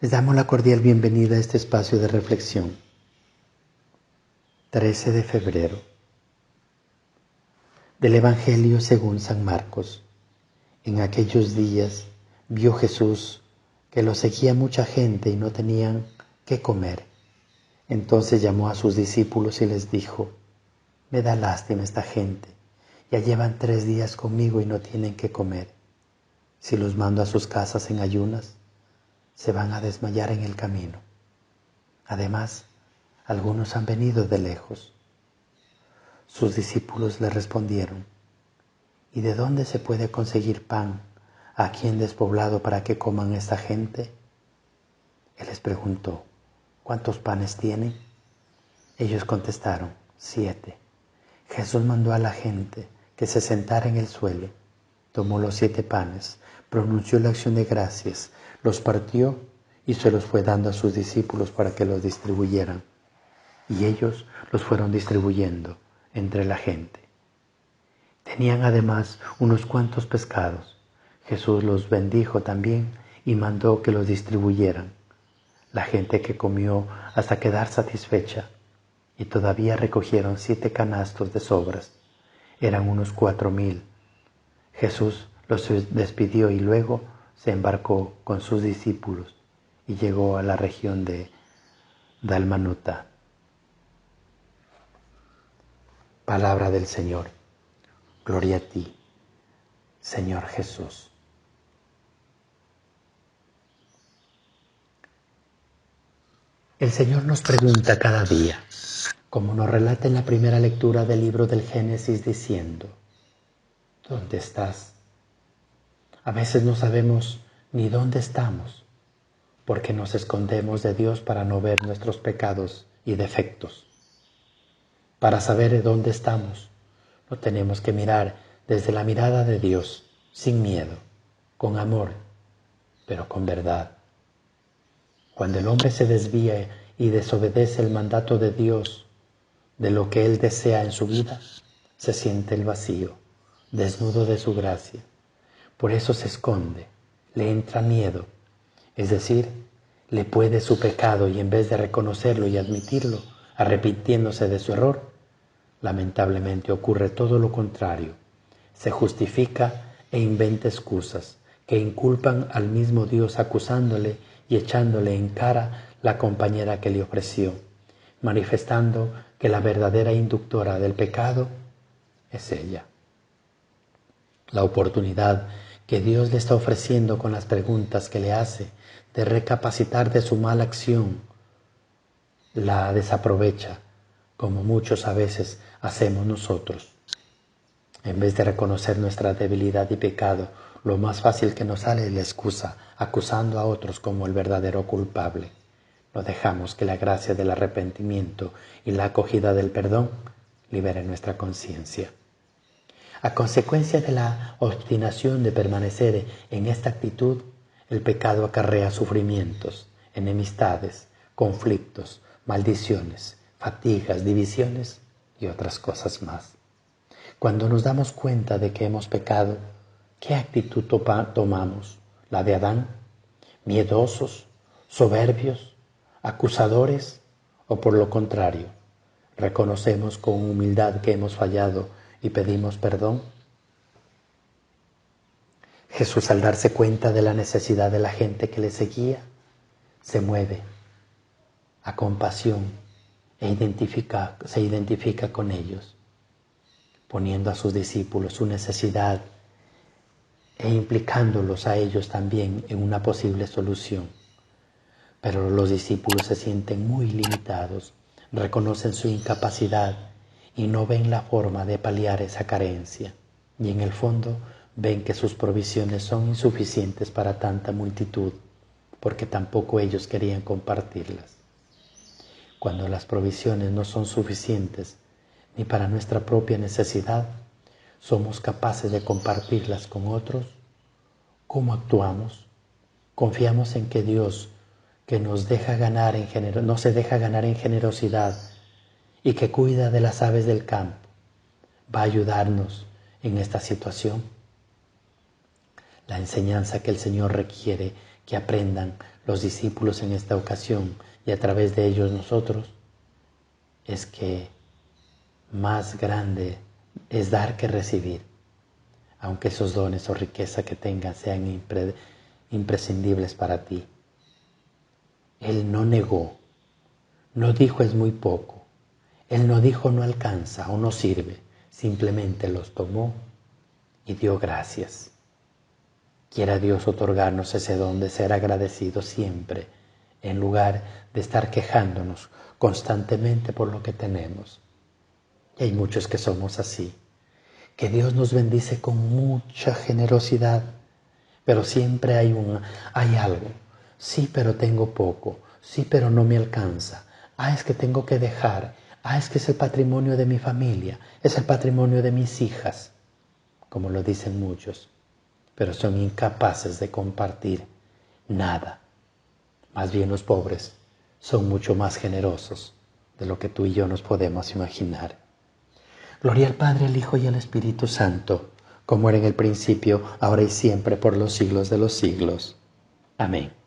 Les damos la cordial bienvenida a este espacio de reflexión. 13 de febrero. Del Evangelio según San Marcos. En aquellos días vio Jesús que lo seguía mucha gente y no tenían qué comer. Entonces llamó a sus discípulos y les dijo: Me da lástima esta gente. Ya llevan 3 días conmigo y no tienen qué comer. Si los mando a sus casas en ayunas, se van a desmayar en el camino. Además, algunos han venido de lejos. Sus discípulos le respondieron: ¿Y de dónde se puede conseguir pan aquí en despoblado para que coman esta gente? Él les preguntó: ¿Cuántos panes tienen? Ellos contestaron: 7. Jesús mandó a la gente que se sentara en el suelo, tomó los 7 panes, pronunció la acción de gracias, los partió y se los fue dando a sus discípulos para que los distribuyeran. Y ellos los fueron distribuyendo entre la gente. Tenían además unos cuantos pescados. Jesús los bendijo también y mandó que los distribuyeran. La gente que comió hasta quedar satisfecha, y todavía recogieron 7 canastos de sobras. Eran unos 4,000. Jesús los despidió y luego se embarcó con sus discípulos y llegó a la región de Dalmanuta. Palabra del Señor. Gloria a ti, Señor Jesús. El Señor nos pregunta cada día, como nos relata en la primera lectura del libro del Génesis, diciendo: ¿Dónde estás? A veces no sabemos ni dónde estamos, porque nos escondemos de Dios para no ver nuestros pecados y defectos. Para saber dónde estamos, lo tenemos que mirar desde la mirada de Dios, sin miedo, con amor, pero con verdad. Cuando el hombre se desvía y desobedece el mandato de Dios, de lo que Él desea en su vida, se siente el vacío, desnudo de su gracia. Por eso se esconde, le entra miedo, es decir, le puede su pecado y en vez de reconocerlo y admitirlo, arrepintiéndose de su error, lamentablemente ocurre todo lo contrario. Se justifica e inventa excusas que inculpan al mismo Dios, acusándole y echándole en cara la compañera que le ofreció, manifestando que la verdadera inductora del pecado es ella. La oportunidad que Dios le está ofreciendo con las preguntas que le hace de recapacitar de su mala acción, la desaprovecha, como muchos a veces hacemos nosotros. En vez de reconocer nuestra debilidad y pecado, lo más fácil que nos sale es la excusa, acusando a otros como el verdadero culpable. No dejamos que la gracia del arrepentimiento y la acogida del perdón libere nuestra conciencia. A consecuencia de la obstinación de permanecer en esta actitud, el pecado acarrea sufrimientos, enemistades, conflictos, maldiciones, fatigas, divisiones y otras cosas más. Cuando nos damos cuenta de que hemos pecado, ¿qué actitud tomamos? ¿La de Adán? ¿Miedosos, soberbios, acusadores? ¿O por lo contrario, reconocemos con humildad que hemos fallado y pedimos perdón? Jesús, al darse cuenta de la necesidad de la gente que le seguía, se mueve a compasión e se identifica con ellos, poniendo a sus discípulos su necesidad e implicándolos a ellos también en una posible solución. Pero los discípulos se sienten muy limitados, reconocen su incapacidad y no ven la forma de paliar esa carencia. Y en el fondo ven que sus provisiones son insuficientes para tanta multitud, porque tampoco ellos querían compartirlas. Cuando las provisiones no son suficientes ni para nuestra propia necesidad, ¿somos capaces de compartirlas con otros? ¿Cómo actuamos? ¿Confiamos en que Dios, que nos deja ganar no se deja ganar en generosidad y que cuida de las aves del campo, va a ayudarnos en esta situación? La enseñanza que el Señor requiere que aprendan los discípulos en esta ocasión y a través de ellos nosotros, es que más grande es dar que recibir, aunque esos dones o riqueza que tengan sean imprescindibles para ti. Él no negó, no dijo es muy poco, Él no dijo no alcanza o no sirve, simplemente los tomó y dio gracias. Quiera Dios otorgarnos ese don de ser agradecidos siempre, en lugar de estar quejándonos constantemente por lo que tenemos. Y hay muchos que somos así, que Dios nos bendice con mucha generosidad, pero siempre hay algo. Sí, pero tengo poco. Sí, pero no me alcanza. Es que tengo que dejar. Es que es el patrimonio de mi familia. Es el patrimonio de mis hijas, como lo dicen muchos, pero son incapaces de compartir nada. Más bien los pobres son mucho más generosos de lo que tú y yo nos podemos imaginar. Gloria al Padre, al Hijo y al Espíritu Santo, como era en el principio, ahora y siempre, por los siglos de los siglos. Amén.